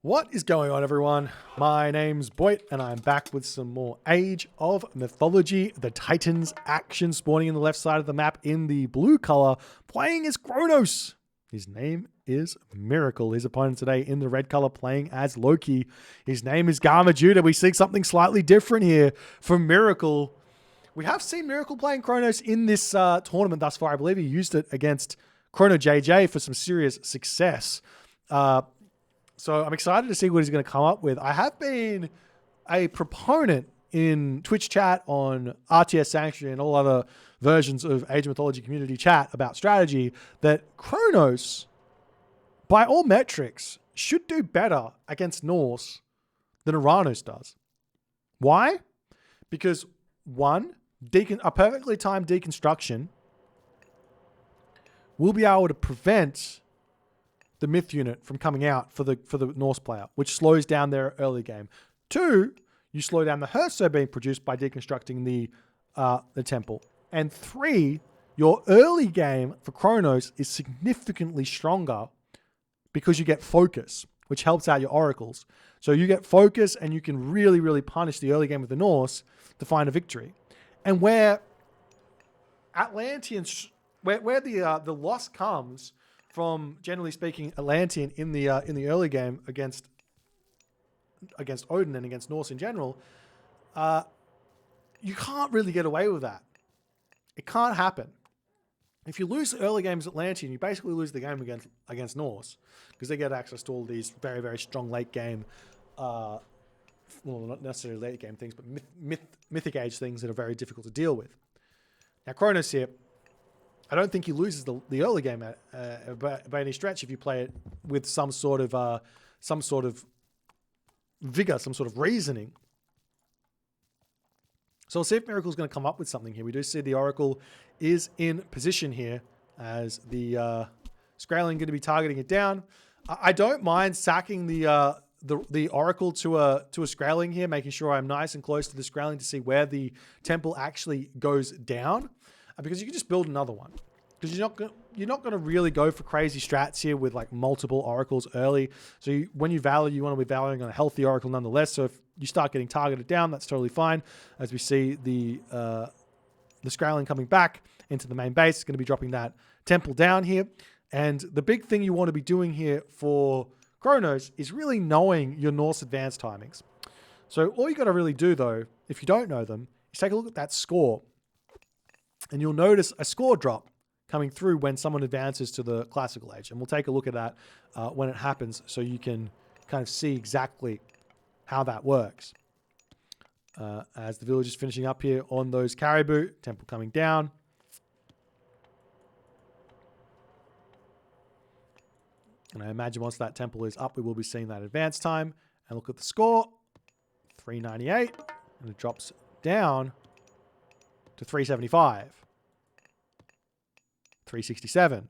What is going on, everyone? My name's Boit, and I'm back with some more Age of Mythology. The Titans action spawning in the left side of the map in the blue color, playing as Kronos. His name is Miracle. His opponent today in the red color playing as Loki. His name is GarMadjuda. We see something slightly different here from Miracle. We have seen Miracle playing Kronos in this tournament thus far. I believe he used it against Chrono JJ for some serious success. So I'm excited to see what he's going to come up with. I have been a proponent in Twitch chat, on RTS Sanctuary, and all other versions of Age of Mythology community chat about strategy that Kronos, by all metrics, should do better against Norse than Uranus does. Why? Because one, a perfectly timed deconstruction will be able to prevent the myth unit from coming out for the Norse player, which slows down their early game. Two, you slow down the Herso being produced by deconstructing the temple. And three, your early game for Kronos is significantly stronger because you get focus, which helps out your oracles. So you get focus and you can really, really punish the early game of the Norse to find a victory. And where Atlanteans, where the loss comes from, generally speaking, Atlantean in the early game against Odin and against Norse in general, you can't really get away with that. It can't happen. If you lose the early games Atlantean, you basically lose the game against Norse, because they get access to all these very, very strong late game, well, not necessarily late game things, but mythic age things that are very difficult to deal with. Now, Kronos here, I don't think he loses the early game by any stretch if you play it with some sort of vigor, some sort of reasoning. So we'll see if Miracle's going to come up with something here. We do see the Oracle is in position here as the Skraeling going to be targeting it down. I don't mind sacking the Oracle to a Skraeling here, making sure I'm nice and close to the Skraeling to see where the temple actually goes down. Because you can just build another one. Because you're not going to really go for crazy strats here with like multiple oracles early. So when you value, you want to be valuing on a healthy oracle nonetheless. So if you start getting targeted down, that's totally fine. As we see the Skraeling coming back into the main base, it's going to be dropping that temple down here. And the big thing you want to be doing here for Kronos is really knowing your Norse advance timings. So all you got to really do though, if you don't know them, is take a look at that score. And you'll notice a score drop coming through when someone advances to the classical age. And we'll take a look at that when it happens so you can kind of see exactly how that works. As the village is finishing up here on those caribou, temple coming down. And I imagine once that temple is up, we will be seeing that advance time. And look at the score, 398, and it drops down to 375, 367.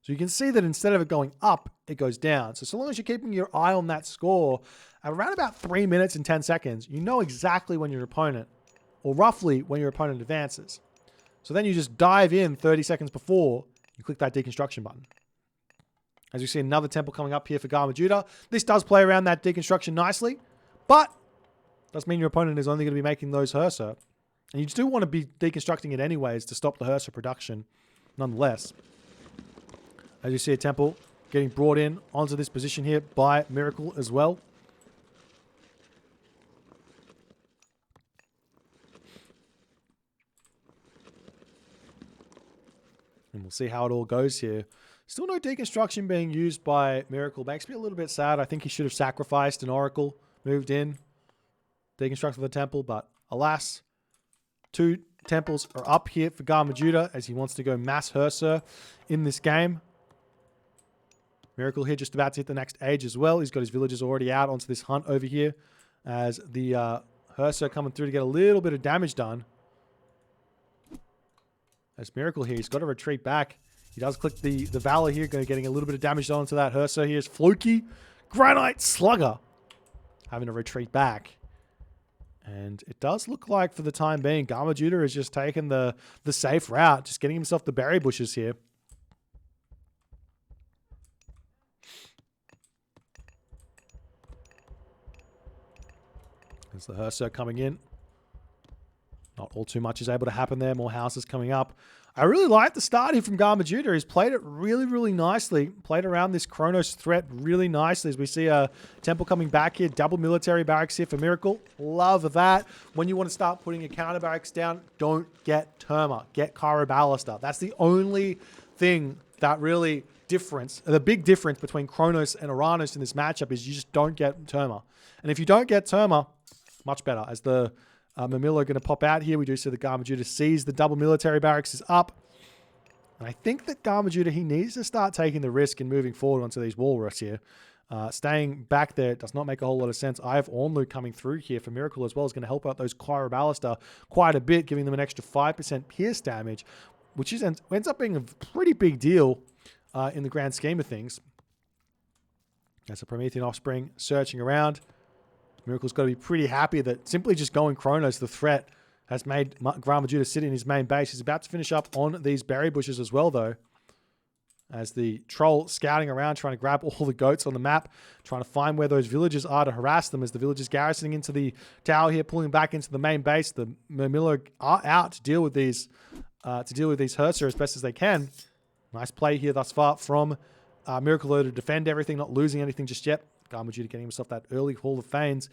So you can see that instead of it going up, it goes down. So long as you're keeping your eye on that score, at around about 3 minutes and 10 seconds, you know exactly when your opponent, or roughly when your opponent advances. So then you just dive in 30 seconds before you click that deconstruction button. As you see another temple coming up here for GarMadjuda. This does play around that deconstruction nicely, but does mean your opponent is only going to be making those Herso. And you do want to be deconstructing it anyways to stop the Herso production, nonetheless. As you see a temple getting brought in onto this position here by Miracle as well. And we'll see how it all goes here. Still no deconstruction being used by Miracle. Makes me a little bit sad. I think he should have sacrificed an Oracle, moved in, deconstructed the temple, but alas, 2 temples are up here for GarMadjuda as he wants to go mass Herso in this game. Miracle here just about to hit the next age as well. He's got his villagers already out onto this hunt over here as the Herso coming through to get a little bit of damage done. As Miracle here, he's got to retreat back. He does click the Valor here, getting a little bit of damage done to that Herso. Here's Floki, Granite Slugger, having to retreat back. And it does look like, for the time being, GarMadjuda has just taken the safe route, just getting himself the berry bushes here. As the Hearser coming in. Not all too much is able to happen there. More houses coming up. I really like the start here from GarMadjuda. He's played it really, really nicely. Played around this Kronos threat really nicely as we see a temple coming back here. Double military barracks here for Miracle. Love that. When you want to start putting your counter barracks down, don't get Terma. Get Chiroballister. That's the only thing that really the big difference between Kronos and Uranus in this matchup is you just don't get Terma. And if you don't get Terma, much better. As the Mamilo going to pop out here. We do see the GarMadjuda sees the double military barracks is up. And I think that GarMadjuda, he needs to start taking the risk and moving forward onto these walrus here. Staying back there does not make a whole lot of sense. I have Ornlu coming through here for Miracle as well. Is going to help out those Chiroballister quite a bit, giving them an extra 5% pierce damage, which ends up being a pretty big deal in the grand scheme of things. That's a Promethean offspring searching around. Miracle's got to be pretty happy that simply just going Kronos, the threat, has made GarMadjuda sit in his main base. He's about to finish up on these berry bushes as well, though. As the troll scouting around, trying to grab all the goats on the map, trying to find where those villagers are to harass them. As the villagers garrisoning into the tower here, pulling back into the main base. The Mermillo are out to deal with these Herzer as best as they can. Nice play here thus far from Miracle to defend everything, not losing anything just yet. GarMadjuda getting himself that early Hall of Fanes.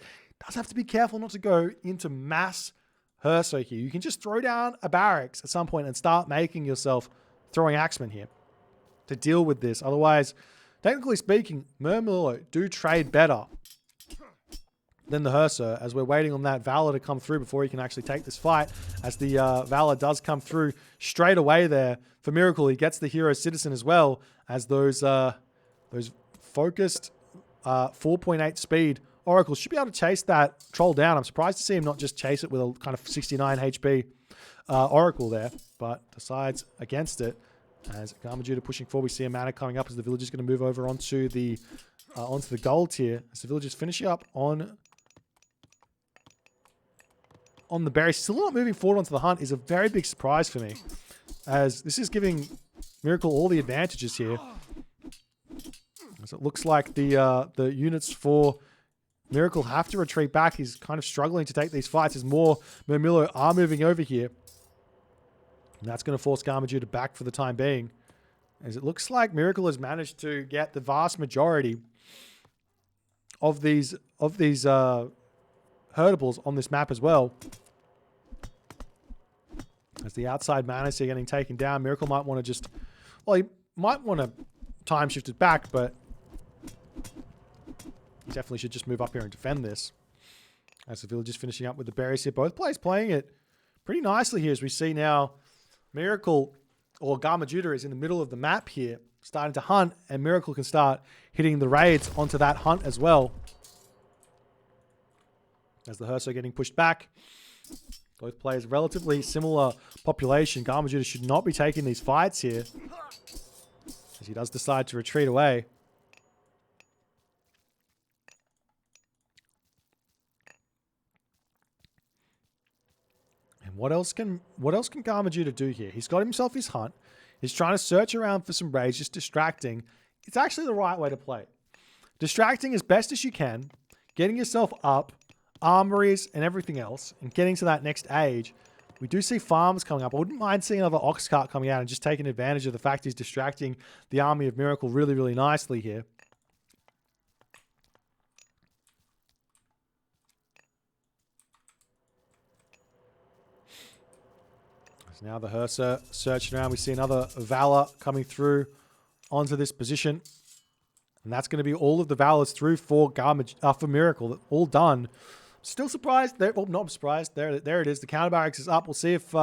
Does have to be careful not to go into mass Herso here. You can just throw down a barracks at some point and start making yourself throwing axemen here to deal with this. Otherwise, technically speaking, Mermillo do trade better than the Herso, as we're waiting on that Valor to come through before he can actually take this fight. As the Valor does come through straight away there for Miracle, he gets the Hero Citizen as well, as those focused 4.8 speed Oracles should be able to chase that troll down. I'm surprised to see him not just chase it with a kind of 69 HP Oracle there, but decides against it. As GarMadjuda pushing forward, we see a mana coming up as the villager's going to move over onto the gold tier. As the villager's finishing up on the berry, still not moving forward onto the hunt is a very big surprise for me, as this is giving Miracle all the advantages here. As it looks like the units for Miracle have to retreat back. He's kind of struggling to take these fights as more Mermillo are moving over here. And that's going to force GarMadjuda back for the time being, as it looks like Miracle has managed to get the vast majority of these herdables on this map as well. As the outside manas are getting taken down, Miracle might want to just... Well, he might want to time shift it back, but he definitely should just move up here and defend this. As the village is finishing up with the berries here. Both players playing it pretty nicely here, as we see now Miracle, or GarMadjuda, is in the middle of the map here, starting to hunt, and Miracle can start hitting the raids onto that hunt as well. As the Herso getting pushed back. Both players relatively similar population. GarMadjuda should not be taking these fights here, as he does decide to retreat away. And what else can GarMadjuda do here? He's got himself his hunt. He's trying to search around for some raids, just distracting. It's actually the right way to play. Distracting as best as you can, getting yourself up, armories and everything else, and getting to that next age. We do see farms coming up. I wouldn't mind seeing another ox cart coming out and just taking advantage of the fact he's distracting the army of Miracle really, really nicely here. So now the Hersa searching around. We see another Valor coming through onto this position. And that's going to be all of the Valors through for Miracle. All done. Still surprised. Well, not surprised. There it is. The counter barracks is up. We'll see if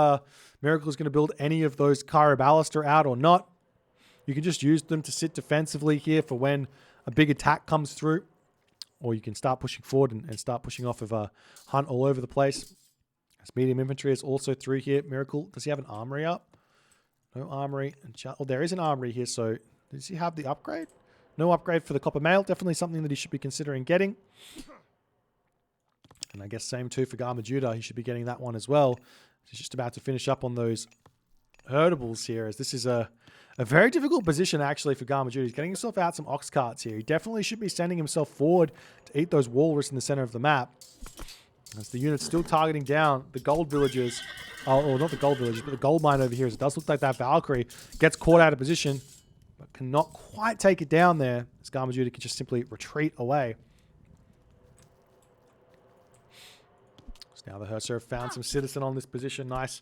Miracle is going to build any of those Chiroballister out or not. You can just use them to sit defensively here for when a big attack comes through. Or you can start pushing forward and start pushing off of a hunt all over the place. As medium infantry is also through here. Miracle, does he have an armory up? No armory. Oh, there is an armory here. So does he have the upgrade? No upgrade for the copper mail. Definitely something that he should be considering getting. And I guess same too for GarMadjuda. He should be getting that one as well. He's just about to finish up on those herdables here, as this is a very difficult position actually for GarMadjuda. He's getting himself out some ox carts here. He definitely should be sending himself forward to eat those walrus in the center of the map. As the unit's still targeting down the gold villagers. Oh, or not the gold villagers, but the gold mine over here. As it does look like that Valkyrie gets caught out of position, but cannot quite take it down there. As GarMadjuda can just simply retreat away. So now the Herser have found some citizen on this position. Nice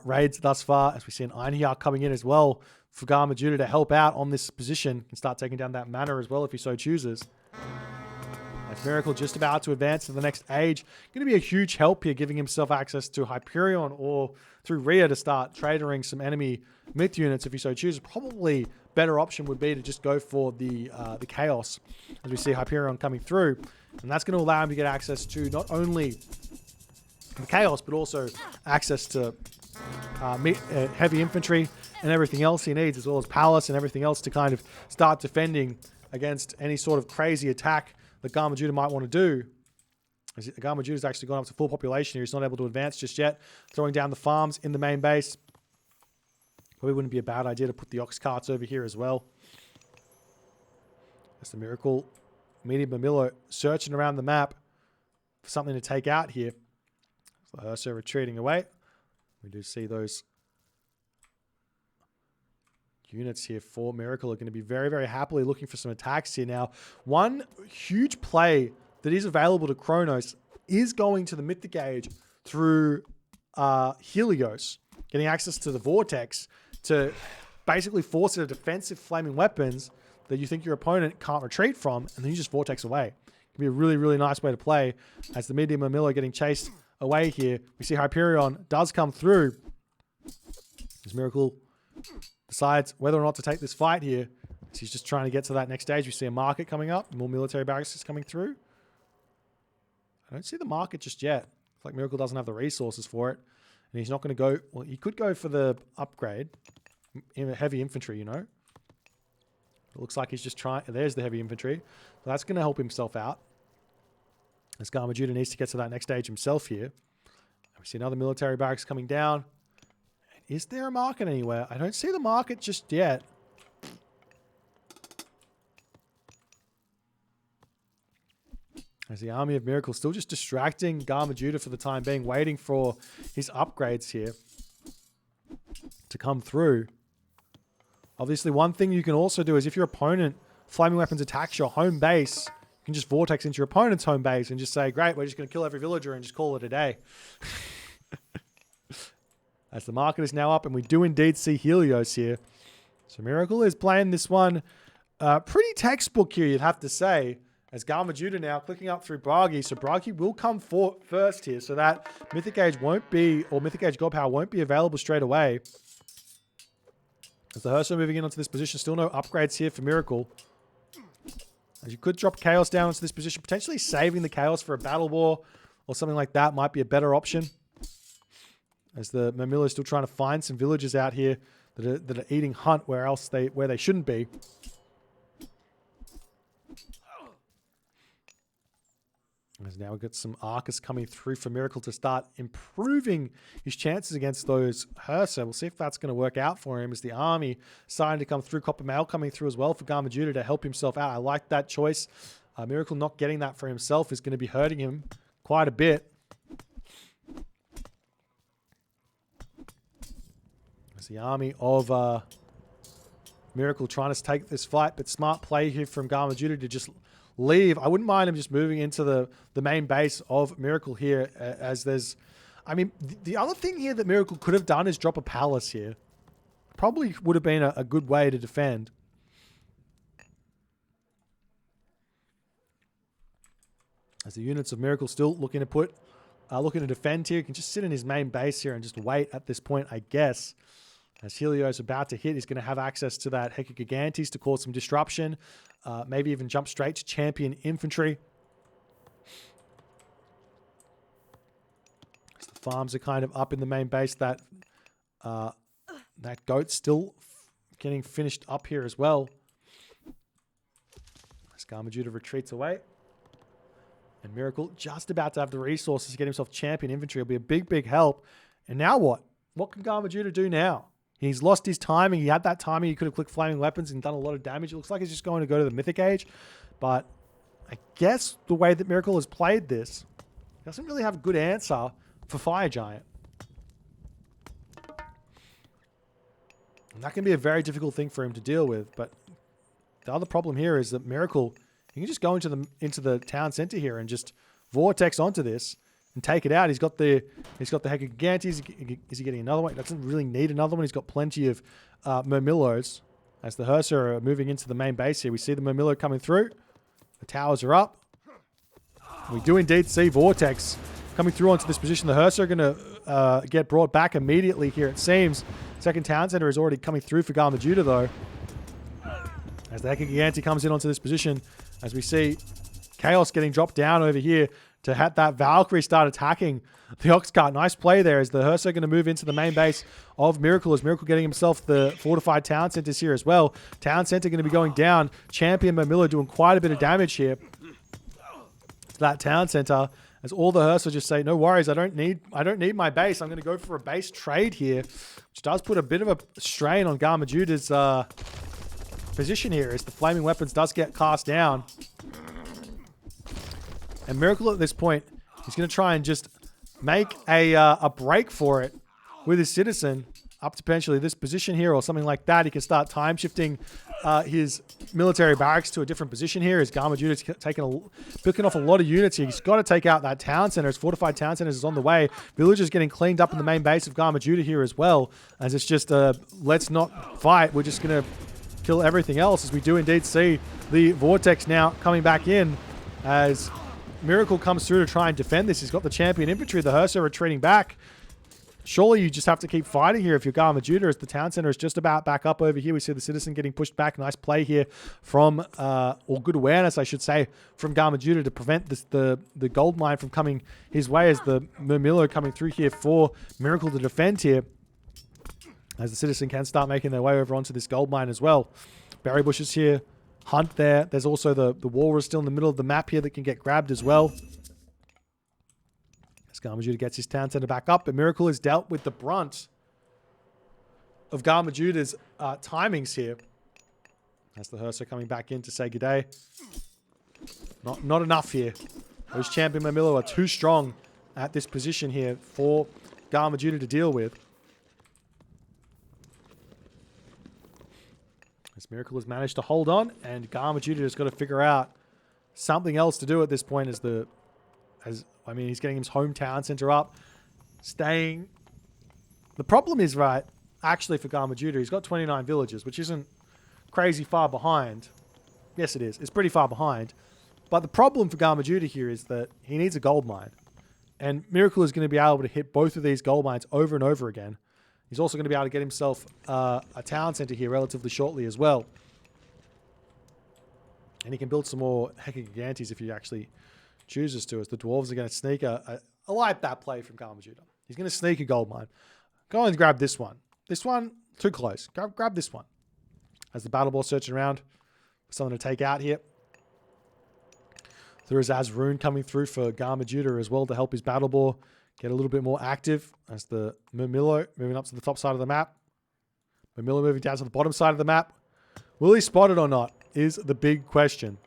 raids thus far. As we see an Einhjar coming in as well for GarMadjuda to help out on this position. Can start taking down that manor as well if he so chooses. As Miracle just about to advance to the next age. Going to be a huge help here, giving himself access to Hyperion or through Rhea to start tradering some enemy myth units if he so chooses. Probably better option would be to just go for the Chaos as we see Hyperion coming through. And that's going to allow him to get access to not only the Chaos, but also access to heavy infantry and everything else he needs, as well as Palace and everything else to kind of start defending against any sort of crazy attack that GarMadjuda might want to do. GarMadjuda's actually gone up to full population here. He's not able to advance just yet. Throwing down the farms in the main base. Probably wouldn't be a bad idea to put the ox carts over here as well. That's the Miracle. Medium Mamilo searching around the map for something to take out here. So Herser retreating away. We do see those units here for Miracle are going to be very, very happily looking for some attacks here now. One huge play that is available to Kronos is going to the Mythic Age through Helios, getting access to the Vortex to basically force it a defensive flaming weapons that you think your opponent can't retreat from, and then you just Vortex away. It can be a really, really nice way to play. As the Medium Mamilo getting chased away here, we see Hyperion does come through. As Miracle decides whether or not to take this fight here. So he's just trying to get to that next stage. We see a market coming up. More military barracks is coming through. I don't see the market just yet. It's like Miracle doesn't have the resources for it. And he's not going to go... Well, he could go for the upgrade. Heavy infantry, you know. It looks like he's just trying... There's the heavy infantry. So that's going to help himself out. As GarMadjuda needs to get to that next stage himself here. We see another military barracks coming down. Is there a market anywhere? I don't see the market just yet. As the Army of Miracle still just distracting GarMadjuda for the time being, waiting for his upgrades here to come through. Obviously, one thing you can also do is if your opponent flaming weapons attacks your home base, you can just Vortex into your opponent's home base and just say, great, we're just going to kill every villager and just call it a day. As the market is now up, and we do indeed see Helios here. So Miracle is playing this one pretty textbook here, you'd have to say. As GarMadjuda now clicking up through Bragi. So Bragi will come first here, so that Mythic Age won't be, or Mythic Age God Power won't be available straight away. As the Herser moving in onto this position, still no upgrades here for Miracle. As you could drop Chaos down into this position, potentially saving the Chaos for a Battle War or something like that might be a better option. As the Mamilo is still trying to find some villagers out here that are eating hunt where they shouldn't be. As now we've got some Arcus coming through for Miracle to start improving his chances against those Herser. We'll see if that's going to work out for him as the army starting to come through. Copper Mail coming through as well for GarMadjuda to help himself out. I like that choice. Miracle not getting that for himself is going to be hurting him quite a bit. As the army of Miracle trying to take this fight, but smart play here from GarMadjuda to just leave. I wouldn't mind him just moving into the main base of Miracle here, as there's... I mean, the other thing here that Miracle could have done is drop a palace here. Probably would have been a good way to defend. As the units of Miracle still looking to defend here, can just sit in his main base here and just wait at this point, I guess. As Helios about to hit, he's going to have access to that Hecagigantes to cause some disruption. Maybe even jump straight to champion infantry. As the farms are kind of up in the main base. That goat's still getting finished up here as well. As GarMadjuda retreats away. And Miracle just about to have the resources to get himself champion infantry. It'll be a big, big help. And now what? What can GarMadjuda do now? He's lost his timing. He had that timing. He could have clicked flaming weapons and done a lot of damage. It looks like he's just going to go to the Mythic Age. But I guess the way that Miracle has played this Doesn't really have a good answer for Fire Giant. And that can be a very difficult thing for him to deal with. But the other problem here is that Miracle, he can just go into the town center here and just vortex onto this and take it out. He's got the Hecagigantes. Is he getting another one? He doesn't really need another one. He's got plenty of Murmillos. As the Hursa are moving into the main base here, we see the Murmillo coming through. The towers are up. We do indeed see Vortex coming through onto this position. The Hursa are going to get brought back immediately here, it seems. Second town center is already coming through for GarMadjuda, though. As the Hecagiganti comes in onto this position, as we see Chaos getting dropped down over here to have that Valkyrie start attacking the Oxcart. Nice play there as the Hursa are going to move into the main base of Miracle, as Miracle getting himself the fortified town centers here as well. Town center going to be going down. Champion Murmillo doing quite a bit of damage here to that town center, as all the Hursa just say, no worries, I don't need my base. I'm going to go for a base trade here, which does put a bit of a strain on GarMadjuda's position here, as the flaming weapons does get cast down. And Miracle at this point is going to try and just make a break for it with his citizen up to potentially this position here or something like that. He can start time shifting his military barracks to a different position here, as GarMadjuda's picking off a lot of units here. He's got to take out that town center. His fortified town center is on the way. Villagers getting cleaned up in the main base of GarMadjuda here as well, as it's just let's not fight. We're just going to kill everything else, as we do indeed see the Vortex now coming back in as Miracle comes through to try and defend this. He's got the champion infantry. The Hursa retreating back. Surely you just have to keep fighting here if you're GarMadjuda, as the town center is just about back up over here. We see the citizen getting pushed back. Nice play here from, or good awareness, I should say, from GarMadjuda to prevent the gold mine from coming his way, as the Murmillo coming through here for Miracle to defend here, as the citizen can start making their way over onto this gold mine as well. Berry bushes here. Hunt there. There's also the walrus still in the middle of the map here that can get grabbed as well. As GarMadjuda gets his town center back up, but Miracle has dealt with the brunt of GarMadjuda's timings here. As the Hursa coming back in to say good day. Not enough here. Those champion Murmillo are too strong at this position here for GarMadjuda to deal with. As Miracle has managed to hold on, and GarMadjuda has got to figure out something else to do at this point, he's getting his hometown center up, staying. The problem is, right, actually for GarMadjuda, he's got 29 villages, which isn't crazy far behind. Yes, it is. It's pretty far behind. But the problem for GarMadjuda here is that he needs a gold mine. And Miracle is going to be able to hit both of these gold mines over and over again. He's also going to be able to get himself a town center here relatively shortly as well. And he can build some more Hecagigantes if he actually chooses to, as the dwarves are going to sneak I like that play from GarMadjuda. He's going to sneak a gold mine. Go and grab this one. This one, too close. Grab this one. As the battle ball searching around for something to take out here. There is Azrune coming through for GarMadjuda as well to help his battle ball get a little bit more active, as the Murmillo moving up to the top side of the map. Murmillo moving down to the bottom side of the map. Will he spot it or not is the big question.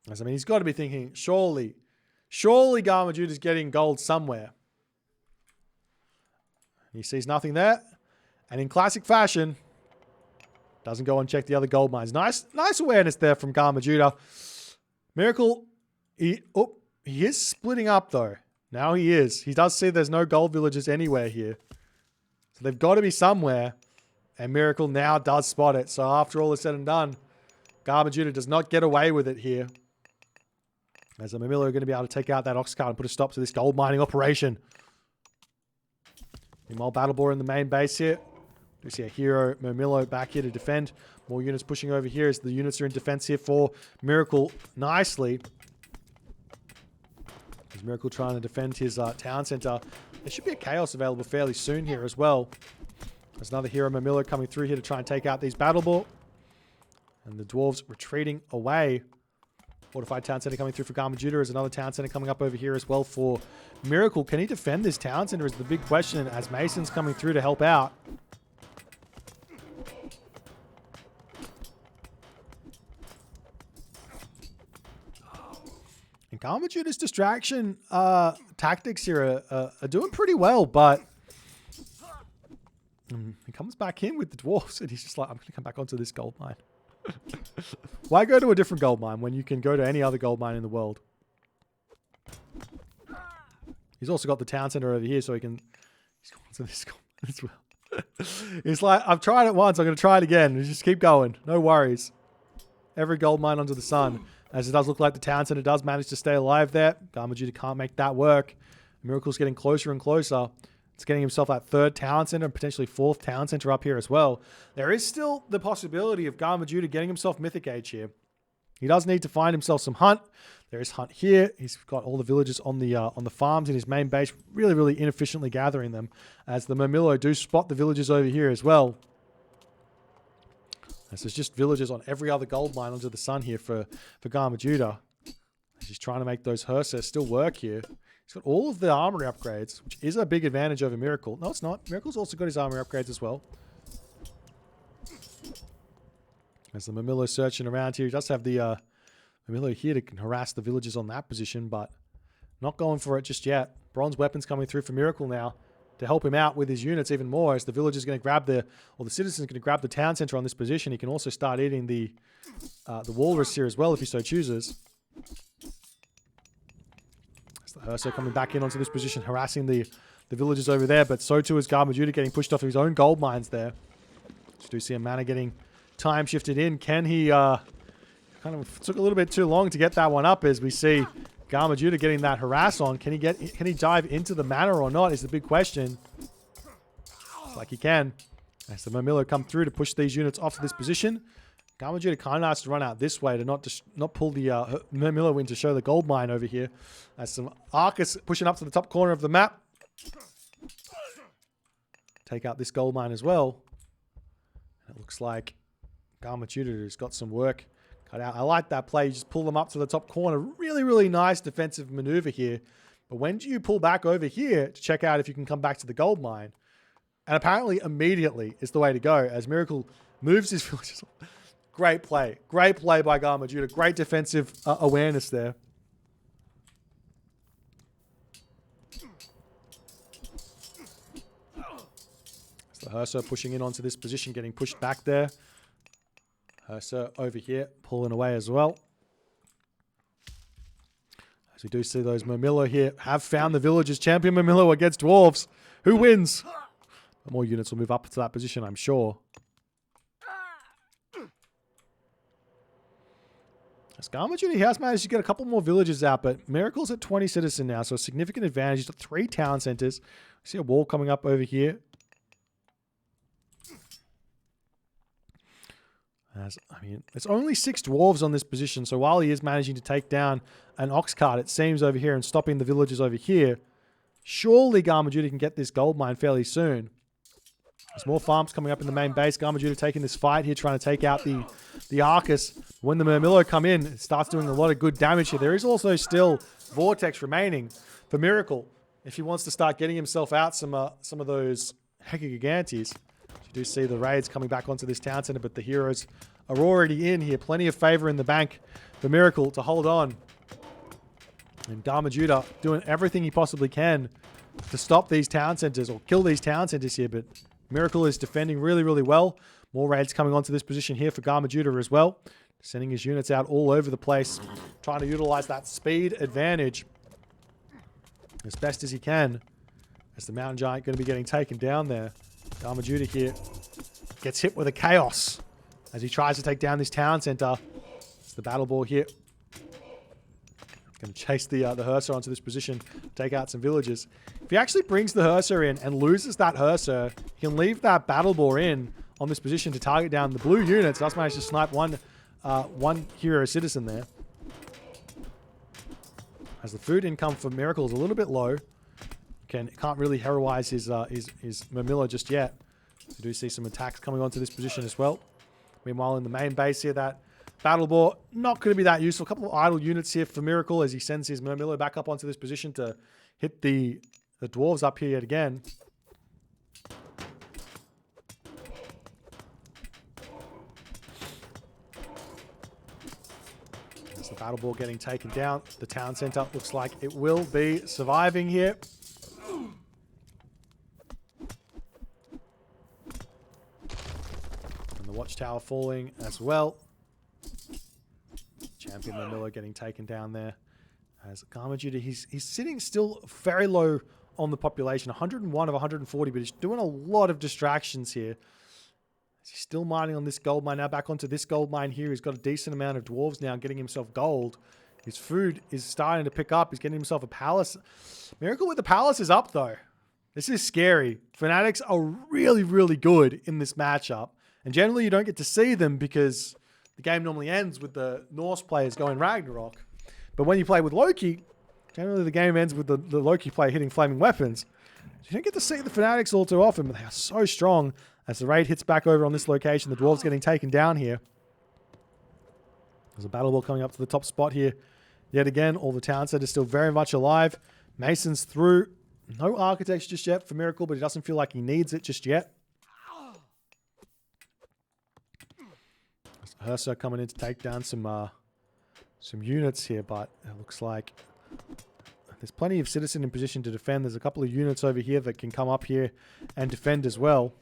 As he's got to be thinking, surely GarMadjuda is getting gold somewhere. He sees nothing there. And in classic fashion, doesn't go and check the other gold mines. Nice awareness there from GarMadjuda. Miracle, he is splitting up though. Now he is. He does see there's no gold villages anywhere here. So they've got to be somewhere. And Miracle now does spot it. So after all is said and done, GarMadjuda does not get away with it here. As the Murmillo are going to be able to take out that Oxcart and put a stop to this gold mining operation. Meanwhile, Battlebore in the main base here. We see a hero Murmillo back here to defend. More units pushing over here as the units are in defense here for Miracle nicely. As Miracle trying to defend his town center. There should be a Chaos available fairly soon here as well. There's another hero Murmillo coming through here to try and take out these Battlebore. And the dwarves retreating away. Fortified town center coming through for GarMadjuda. There's another town center coming up over here as well for Miracle. Can he defend this town center is the big question, as Mason's coming through to help out. GarMadjuda's distraction tactics here are doing pretty well, but he comes back in with the dwarves and he's just like, I'm going to come back onto this gold mine. Why go to a different gold mine when you can go to any other gold mine in the world? He's also got the town center over here, so he's going to this gold mine as well. He's like, I've tried it once, I'm going to try it again. We just keep going. No worries. Every gold mine under the sun. As it does look like the town center does manage to stay alive there. GarMadjuda can't make that work. Miracle's getting closer and closer. It's getting himself that third town center and potentially fourth town center up here as well. There is still the possibility of GarMadjuda getting himself Mythic Age here. He does need to find himself some hunt. There is hunt here. He's got all the villagers on the farms in his main base, really inefficiently gathering them. As the Murmillo do spot the villagers over here as well. As there's just villagers on every other gold mine under the sun here for GarMadjuda. He's trying to make those Hersers still work here. He's got all of the armory upgrades, which is a big advantage over Miracle. No, it's not. Miracle's also got his armory upgrades as well. As the Murmillo's searching around here, he does have the Murmillo here to harass the villagers on that position, but not going for it just yet. Bronze weapons coming through for Miracle now to help him out with his units even more, as the villagers going to grab the citizens going to grab the town center on this position. He can also start eating the walrus here as well if he so chooses. As the Herso coming back in onto this position, harassing the villagers over there, but so too is GarMadjuda getting pushed off his own gold mines there. So do see a mana getting time shifted in. Can he kind of took a little bit too long to get that one up, as we see GarMadjuda getting that harass on. Can he dive into the mana or not is the big question. Looks like he can. As the Murmillo come through to push these units off to this position. GarMadjuda kind of has to run out this way to not pull the Murmillo in to show the gold mine over here. As some Arcus pushing up to the top corner of the map. Take out this gold mine as well. It looks like GarMadjuda has got some work cut out. I like that play. You just pull them up to the top corner. Really nice defensive maneuver here. But when do you pull back over here to check out if you can come back to the gold mine? And apparently immediately is the way to go, as Miracle moves his villagers. Great play. Great play by GarMadjuda. Great defensive awareness there. So Herso pushing in onto this position, getting pushed back there. Herso over here, pulling away as well. As we do see those Murmillo here have found the villagers. Champion Murmillo against dwarves. Who wins? More units will move up to that position, I'm sure. As GarMadjuda has managed to get a couple more villagers out, but Miracle's at 20 citizen now, so a significant advantage. He's got 3 town centers. We see a wall coming up over here. It's only 6 dwarves on this position, so while he is managing to take down an ox cart, it seems, over here and stopping the villagers over here, surely GarMadjuda can get this gold mine fairly soon. There's more farms coming up in the main base. GarMadjuda taking this fight here, trying to take out the Arcus. When the Murmillo come in, it starts doing a lot of good damage here. There is also still Vortex remaining for Miracle if he wants to start getting himself out some of those Hecagigantes. You do see the raids coming back onto this town center, but the heroes are already in here. Plenty of favor in the bank for Miracle to hold on. And GarMadjuda doing everything he possibly can to stop these town centers or kill these town centers here, but Miracle is defending really well. More raids coming onto this position here for GarMadjuda as well. Sending his units out all over the place, trying to utilize that speed advantage as best as he can. As the Mountain Giant going to be getting taken down there. GarMadjuda here gets hit with a chaos as he tries to take down this town center. It's the battle ball here. Going to chase the Herser onto this position, take out some villagers. If he actually brings the Herser in and loses that Herser, he can leave that battle ball in on this position to target down the blue units. Does manage to snipe one hero citizen there. As the food income for Miracle is a little bit low. Can't really heroize his Murmillo just yet. We do see some attacks coming onto this position as well. Meanwhile, in the main base here, that battle ball not going to be that useful. A couple of idle units here for Miracle as he sends his Murmillo back up onto this position to hit the dwarves up here yet again. As the battle ball getting taken down, the town center looks like it will be surviving here. And the watchtower falling as well. Champion Murmillo getting taken down there. As GarMadjuda, he's sitting still very low on the population, 101 of 140, but he's doing a lot of distractions here. He's still mining on this gold mine. Now back onto this gold mine here. He's got a decent amount of dwarves now, getting himself gold. His food is starting to pick up. He's getting himself a palace. Miracle with the palace is up, though. This is scary. Fanatics are really, really good in this matchup. And generally, you don't get to see them because the game normally ends with the Norse players going Ragnarok. But when you play with Loki, generally the game ends with the Loki player hitting flaming weapons. So you don't get to see the Fanatics all too often, but they are so strong. As the raid hits back over on this location, the dwarves getting taken down here. There's a battle ball coming up to the top spot here. Yet again, all the town centers still very much alive. Mason's through. No architects just yet for Miracle, but he doesn't feel like he needs it just yet. Ursa coming in to take down some units here, but it looks like there's plenty of citizen in position to defend. There's a couple of units over here that can come up here and defend as well.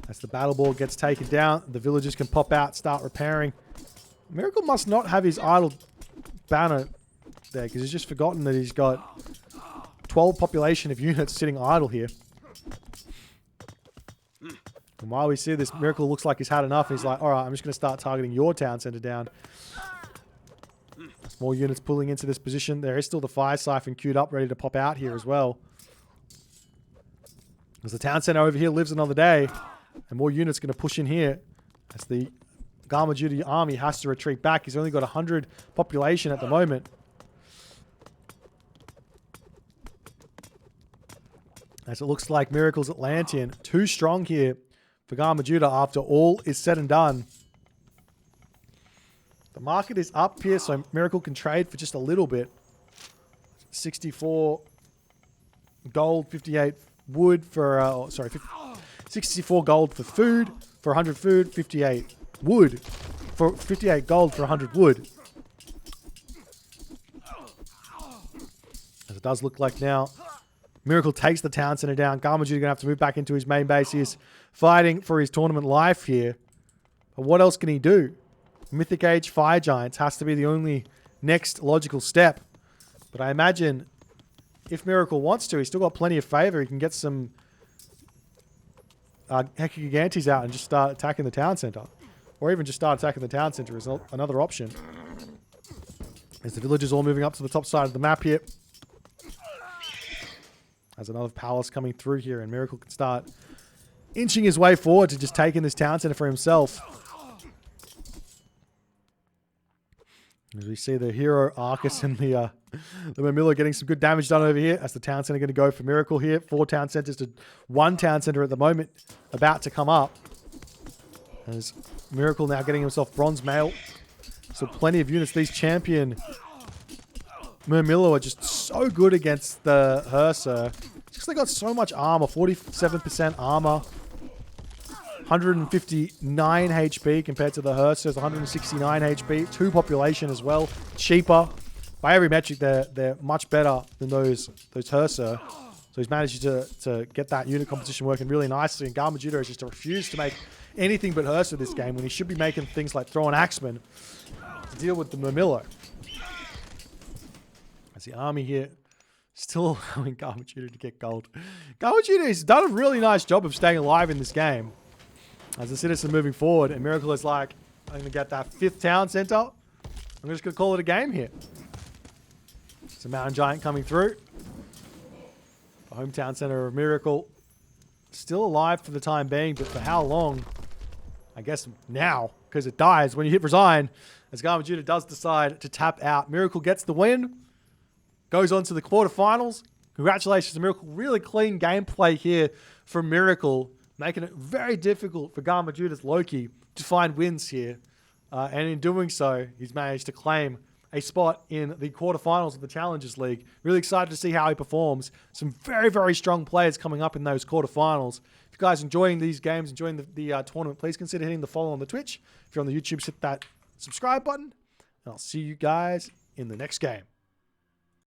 As the battle ball gets taken down, the villagers can pop out, start repairing. Miracle must not have his idle banner there because he's just forgotten that he's got 12 population of units sitting idle here. And while we see this, Miracle looks like he's had enough. He's like, all right, I'm just going to start targeting your town center down. More units pulling into this position. There is still the fire siphon queued up, ready to pop out here as well. As the town center over here lives another day, and more units going to push in here. As the GarMadjuda army has to retreat back. He's only got 100 population at the moment. As it looks like Miracle's Atlantean too strong here for GarMadjuda after all is said and done. The market is up here, so Miracle can trade for just a little bit. 64 gold, 58 wood for... 64 gold for food, for 100 food, 58 wood, for 58 gold for 100 wood. As it does look like now, Miracle takes the town center down. GarMadjuda going to have to move back into his main base. He's fighting for his tournament life here. But what else can he do? Mythic Age Fire Giants has to be the only next logical step. But I imagine if Miracle wants to, he's still got plenty of favor. He can get some Hecagigantes out and just start attacking the town center. Or even just start attacking the town center is another option. As the villagers all moving up to the top side of the map here. As another palace coming through here, and Miracle can start inching his way forward to just taking this town center for himself. As we see the hero Arcus and the Murmillo getting some good damage done over here. As the town center going to go for Miracle here. 4 town centers to 1 town center at the moment, about to come up. As Miracle now getting himself bronze mail. So plenty of units. These champion Murmillo are just so good against the Hersa. Just they got so much armor. 47% armor. 159 HP compared to the Hersa's 169 HP. 2 population as well. Cheaper. By every metric, they're much better than those Hersa. So he's managed to get that unit composition working really nicely. And GarMadjuda has just refused to make anything but Hersa this game when he should be making things like throwing Axemen to deal with the Murmillo. As the army here still allowing GarMadjuda to get gold. GarMadjuda has done a really nice job of staying alive in this game. As the citizen moving forward, and Miracle is like, I'm going to get that 5th town center. I'm just going to call it a game here. It's a Mountain Giant coming through. The hometown center of Miracle still alive for the time being, but for how long? I guess now, because it dies when you hit resign, as GarMadjuda does decide to tap out. Miracle gets the win, goes on to the quarterfinals. Congratulations to Miracle. Really clean gameplay here from Miracle, making it very difficult for GarMadjuda's Loki to find wins here. And in doing so, he's managed to claim a spot in the quarterfinals of the Challengers League. Really excited to see how he performs. Some very, very strong players coming up in those quarterfinals. If you guys are enjoying these games, enjoying the tournament, please consider hitting the follow on the Twitch. If you're on the YouTube, hit that subscribe button. And I'll see you guys in the next game.